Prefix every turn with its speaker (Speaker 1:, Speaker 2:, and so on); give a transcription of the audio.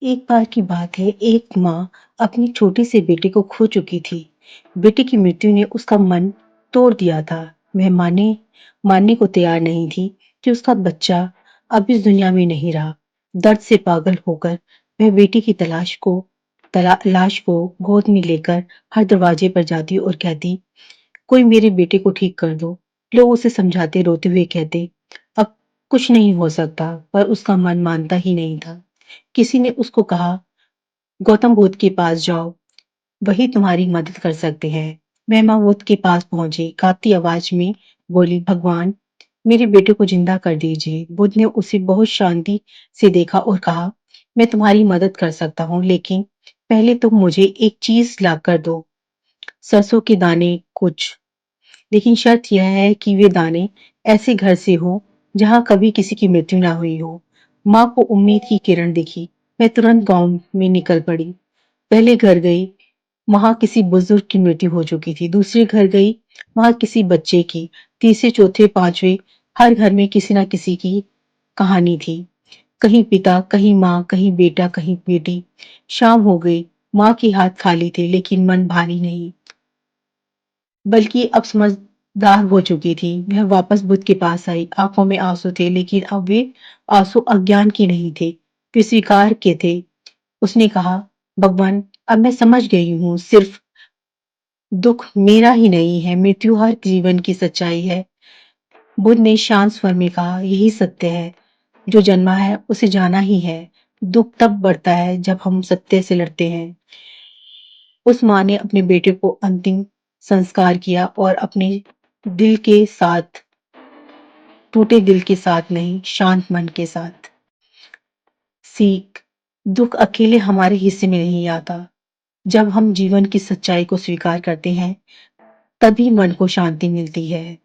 Speaker 1: एक बार की बात है, एक माँ अपनी छोटे से बेटे को खो चुकी थी। बेटे की मृत्यु ने उसका मन तोड़ दिया था। वह मानने को तैयार नहीं थी कि उसका बच्चा अब इस दुनिया में नहीं रहा। दर्द से पागल होकर वह बेटी की लाश को गोद में लेकर हर दरवाजे पर जाती और कहती, कोई मेरे बेटे को ठीक कर दो। लोग उसे समझाते, रोते हुए कहते, अब कुछ नहीं हो सकता, पर उसका मन मानता ही नहीं था। किसी ने उसको कहा, गौतम बुद्ध के पास जाओ, वही तुम्हारी मदद कर सकते हैं। मैं माँ बुद्ध के पास पहुंची, कांपती आवाज में बोली, भगवान, मेरे बेटे को जिंदा कर दीजिए। बुद्ध ने उसे बहुत शांति से देखा और कहा, मैं तुम्हारी मदद कर सकता हूँ, लेकिन पहले तुम मुझे एक चीज ला कर दो, सरसों के दाने कुछ। लेकिन शर्त यह है कि वे दाने ऐसे घर से हो जहां कभी किसी की मृत्यु ना हुई हो। माँ को उम्मीद की किरण दिखी। वह तुरंत गांव में निकल पड़ी। पहले घर गई, वहां किसी बुजुर्ग की मृत्यु हो चुकी थी। दूसरे घर गई, वहां किसी बच्चे की। तीसरे, चौथे, पांचवे, हर घर में किसी ना किसी की कहानी थी। कहीं पिता, कहीं माँ, कहीं बेटा, कहीं बेटी। शाम हो गई। माँ के हाथ खाली थे, लेकिन मन भारी नहीं, बल्कि अब समझदार हो चुकी थी। वह वापस बुद्ध के पास आई। आंखों में आंसू थे, लेकिन अब वे आंसू अज्ञान के नहीं थे, वे स्वीकार के थे। उसने कहा, भगवान, अब मैं समझ गई हूँ, सिर्फ दुख मेरा ही नहीं है, मृत्यु हर जीवन की सच्चाई है। बुद्ध ने शांत स्वर में कहा, यही सत्य है, जो जन्मा है उसे जाना ही है। दुख तब बढ़ता है जब हम सत्य से लड़ते हैं। उस माँ ने अपने बेटे को अंतिम संस्कार किया, और अपने दिल के साथ, टूटे दिल के साथ नहीं, शांत मन के साथ। सीख, दुख अकेले हमारे हिस्से में नहीं आता। जब हम जीवन की सच्चाई को स्वीकार करते हैं, तभी मन को शांति मिलती है।